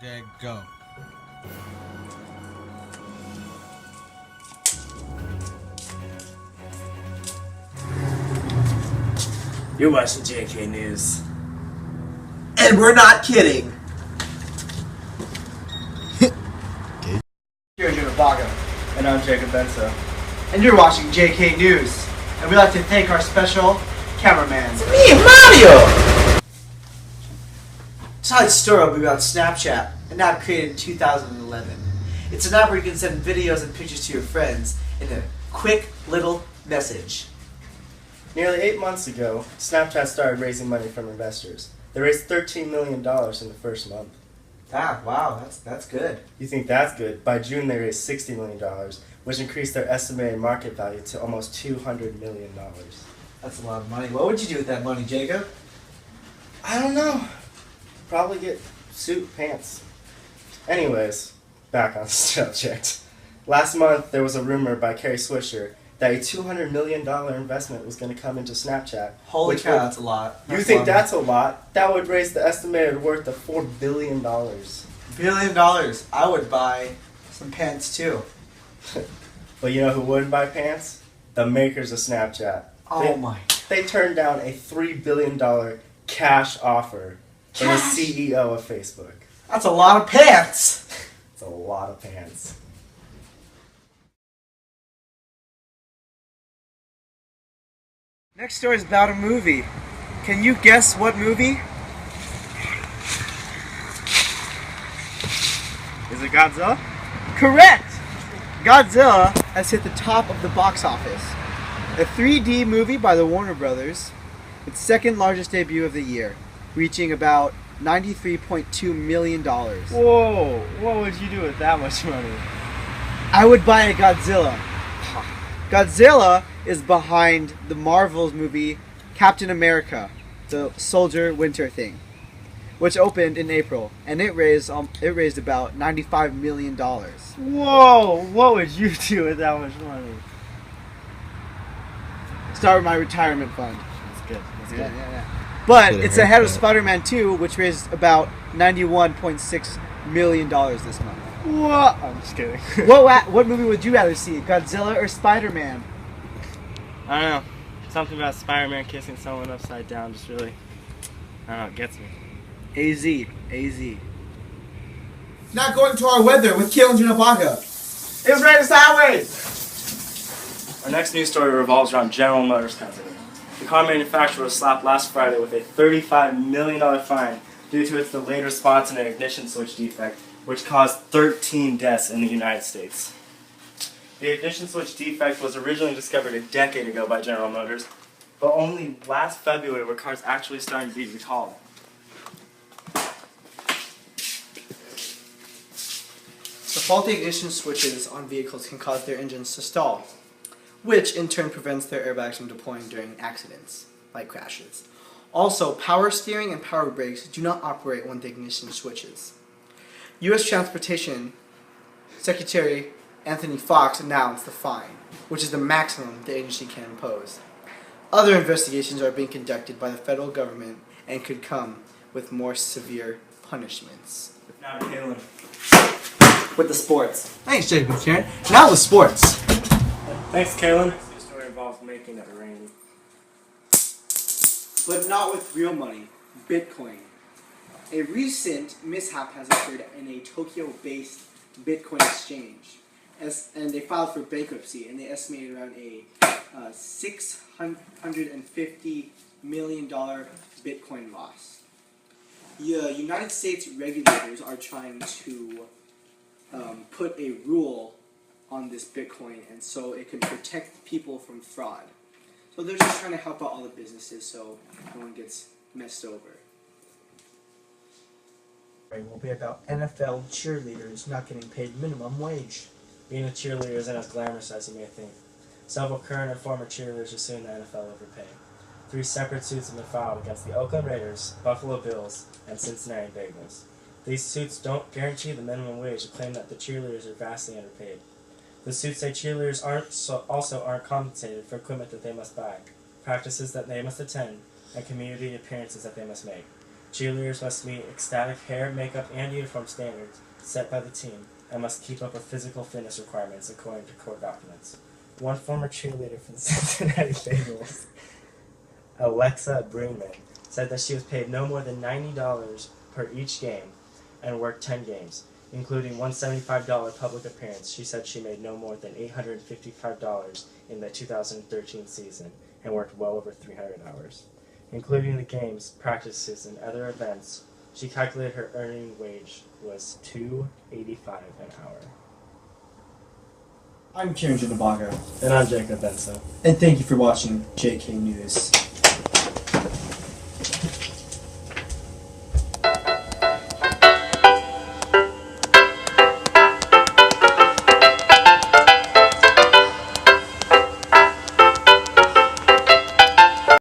Okay, go. You're watching JK News. And we're not kidding. Here Jim Baga. And I'm Jacob Benso. And you're watching JK News. And we'd like to thank our special cameraman. Me, Mario! Tonight's story will be about Snapchat, an app created in 2011. It's an app where you can send videos and pictures to your friends in a quick little message. Nearly 8 months ago, Snapchat started raising money from investors. They raised $13 million in the first month. Ah, wow, that's good. You think that's good? By June, they raised $60 million, which increased their estimated market value to almost $200 million. That's a lot of money. What would you do with that money, Jacob? I don't know. Probably get suit pants. Anyways, back on the subject. Last month, there was a rumor by Carrie Swisher that a $200 million investment was going to come into Snapchat. Holy cow, that's a lot. You think that's a lot? That would raise the estimated worth of $4 billion. $1 billion. I would buy some pants too. But you know who wouldn't buy pants? The makers of Snapchat. Oh my. They turned down a $3 billion cash offer from the CEO of Facebook. That's a lot of pants. It's a lot of pants. Next story is about a movie. Can you guess what movie? Is it Godzilla? Correct! Godzilla has hit the top of the box office. A 3D movie by the Warner Brothers, its second largest debut of the year, reaching about $93.2 million. Whoa, what would you do with that much money? I would buy a Godzilla. Godzilla is behind the Marvel's movie Captain America, the Soldier Winter thing, which opened in April, and it raised about $95 million. Whoa, what would you do with that much money? Start with my retirement fund. That's good. That's good. Yeah. But it's ahead of Spider-Man 2, which raised about $91.6 million this month. What? I'm just kidding. What movie would you rather see, Godzilla or Spider-Man? I don't know. Something about Spider-Man kissing someone upside down just really, I don't know, it gets me. AZ. Not going to our weather with Kale and Junabaga. It's raining sideways! Our next news story revolves around General Motors Company. The car manufacturer was slapped last Friday with a $35 million fine due to its delayed response in an ignition switch defect, which caused 13 deaths in the United States. The ignition switch defect was originally discovered a decade ago by General Motors, but only last February were cars actually starting to be recalled. The faulty ignition switches on vehicles can cause their engines to stall, which in turn prevents their airbags from deploying during accidents, like crashes. Also, power steering and power brakes do not operate when the ignition switches. U.S. Transportation Secretary Anthony Fox announced the fine, which is the maximum the agency can impose. Other investigations are being conducted by the federal government and could come with more severe punishments. Now, Caleb. With the sports. Thanks, Jacob Karen. Now with sports. Thanks, Kaylin. This story involves making it rain. But not with real money, Bitcoin. A recent mishap has occurred in a Tokyo-based Bitcoin exchange, and they filed for bankruptcy, and they estimated around a $650 million Bitcoin loss. The United States regulators are trying to put a rule on this Bitcoin, and so it can protect people from fraud. So they're just trying to help out all the businesses so no one gets messed over. It will be about NFL cheerleaders not getting paid minimum wage. Being a cheerleader isn't as glamorous as you may think. Several current and former cheerleaders are suing the NFL over pay. 3 separate suits have been filed against the Oakland Raiders, Buffalo Bills, and Cincinnati Bengals. These suits don't guarantee the minimum wage and claim that the cheerleaders are vastly underpaid. The suits say cheerleaders also aren't compensated for equipment that they must buy, practices that they must attend, and community appearances that they must make. Cheerleaders must meet ecstatic hair, makeup, and uniform standards set by the team and must keep up with physical fitness requirements according to court documents. One former cheerleader for the Cincinnati Bengals, Alexa Breenman, said that she was paid no more than $90 per each game and worked 10 games, including one $75 public appearance. She said she made no more than $855 in the 2013 season and worked well over 300 hours. Including the games, practices, and other events, she calculated her earning wage was $2.85 an hour. I'm Kieran Jinabaga. And I'm Jacob Benso. And thank you for watching JK News.